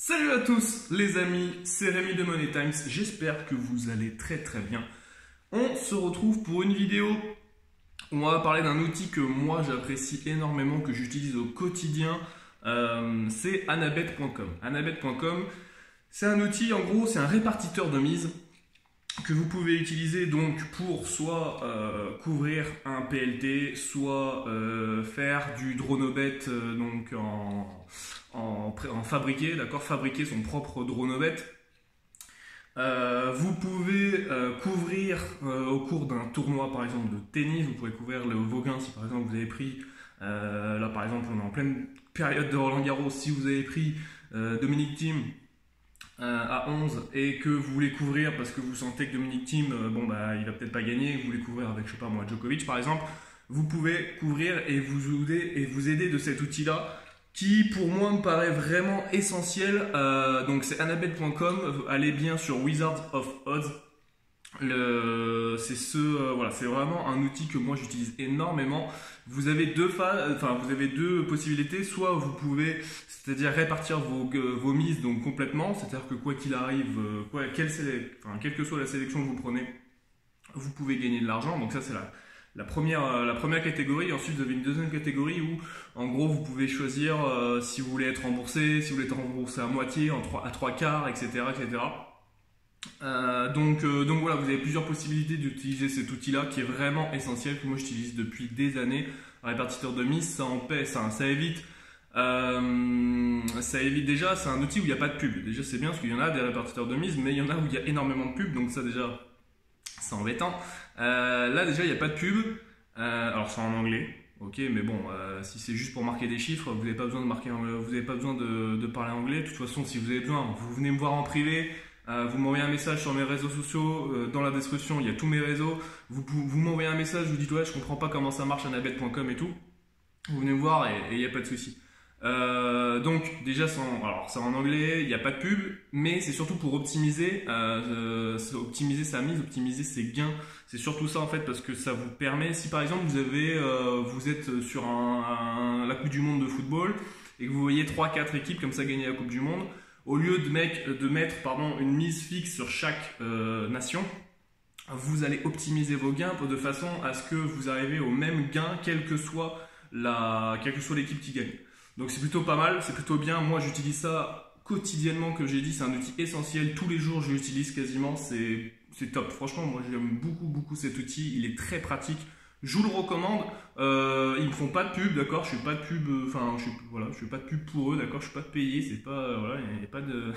Salut à tous les amis, c'est Rémi de Money Times, j'espère que vous allez très bien. On se retrouve pour une vidéo où on va parler d'un outil que moi j'apprécie énormément, que j'utilise au quotidien, c'est Anabet.com. Anabet.com, c'est un outil, en gros c'est un répartiteur de mise que vous pouvez utiliser donc pour soit couvrir un PLT, soit faire du dronobet donc en fabriquer, d'accord, fabriquer son propre dronobet. Vous pouvez couvrir au cours d'un tournoi par exemple de tennis, vous pouvez couvrir vos gains si par exemple vous avez pris, là par exemple on est en pleine période de Roland Garros, si vous avez pris Dominic Thiem à 11 et que vous voulez couvrir parce que vous sentez que Dominic Thiem il va peut-être pas gagner, vous voulez couvrir avec je sais pas moi Djokovic par exemple, vous pouvez couvrir et vous aider de cet outil là qui pour moi me paraît vraiment essentiel. Donc c'est Anabet.com, allez bien sur Wizards of Odds. C'est vraiment un outil que moi j'utilise énormément. Vous avez deux possibilités, soit vous pouvez, c'est-à-dire répartir vos mises donc complètement, c'est-à-dire que quoi qu'il arrive, quelle que soit la sélection que vous prenez, vous pouvez gagner de l'argent. Donc ça c'est la première catégorie. Ensuite vous avez une deuxième catégorie où en gros vous pouvez choisir si vous voulez être remboursé, si vous voulez être remboursé à moitié, à trois quarts, etc. Donc voilà, vous avez plusieurs possibilités d'utiliser cet outil là qui est vraiment essentiel, que moi j'utilise depuis des années. Un répartiteur de mise, ça évite déjà, c'est un outil où il n'y a pas de pub. Déjà c'est bien parce qu'il y en a des répartiteurs de mise, mais il y en a où il y a énormément de pubs, donc ça déjà c'est embêtant. Là déjà il n'y a pas de pub, alors c'est en anglais, ok, mais bon, si c'est juste pour marquer des chiffres, vous n'avez pas besoin de parler anglais. De toute façon, si vous avez besoin, vous venez me voir en privé. Vous m'envoyez un message sur mes réseaux sociaux, dans la description il y a tous mes réseaux, vous m'envoyez un message, vous dites ouais je comprends pas comment ça marche Anabet.com et tout, vous venez me voir et il n'y a pas de souci. Donc déjà c'est en anglais, il n'y a pas de pub, mais c'est surtout pour optimiser sa mise, optimiser ses gains. C'est surtout ça en fait, parce que ça vous permet, si par exemple vous êtes sur la Coupe du Monde de football et que vous voyez 3-4 équipes comme ça gagner la Coupe du Monde, au lieu de mettre une mise fixe sur chaque nation, vous allez optimiser vos gains de façon à ce que vous arrivez au même gain quelle que soit l'équipe qui gagne. Donc c'est plutôt pas mal, c'est plutôt bien. Moi j'utilise ça quotidiennement, que j'ai dit, c'est un outil essentiel. Tous les jours je l'utilise quasiment, c'est top. Franchement moi j'aime beaucoup cet outil, il est très pratique. Je vous le recommande. Ils me font pas de pub, d'accord. Je fais pas de pub. Je fais pas de pub pour eux, d'accord. Je suis pas payé. C'est pas, il n'y a pas de,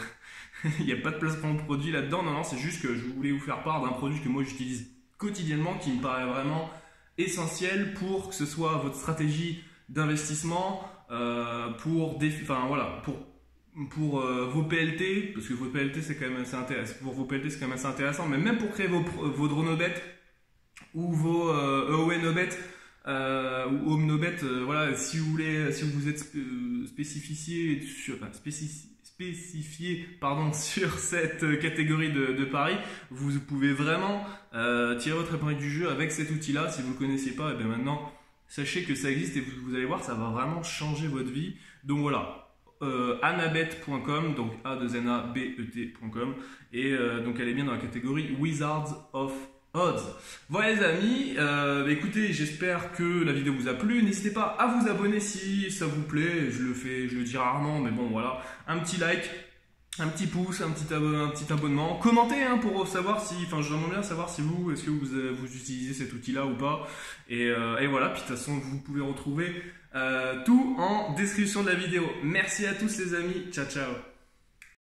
il y a pas de placement de produit là-dedans. Non, c'est juste que je voulais vous faire part d'un produit que moi j'utilise quotidiennement, qui me paraît vraiment essentiel pour que ce soit votre stratégie d'investissement, pour vos PLT, parce que vos PLT c'est quand même assez intéressant. Pour vos PLT c'est quand même assez intéressant, mais même pour créer vos dronobet ou vos EONobet ou Omnobet, voilà, si vous êtes spécifié sur cette catégorie de paris, vous pouvez vraiment tirer votre épingle du jeu avec cet outil là. Si vous ne le connaissiez pas, et bien maintenant sachez que ça existe et vous allez voir, ça va vraiment changer votre vie. Donc voilà, Anabet.com, donc A2NABET.com, et donc elle est bien dans la catégorie Wizards of Odds. Voilà les amis, écoutez, j'espère que la vidéo vous a plu. N'hésitez pas à vous abonner si ça vous plaît. Je le dis rarement, mais bon voilà, un petit like, un petit pouce, un petit abonnement, commentez pour savoir j'aimerais bien savoir si est-ce que vous utilisez cet outil là ou pas, et voilà. Puis de toute façon vous pouvez retrouver tout en description de la vidéo. Merci à tous les amis, ciao ciao.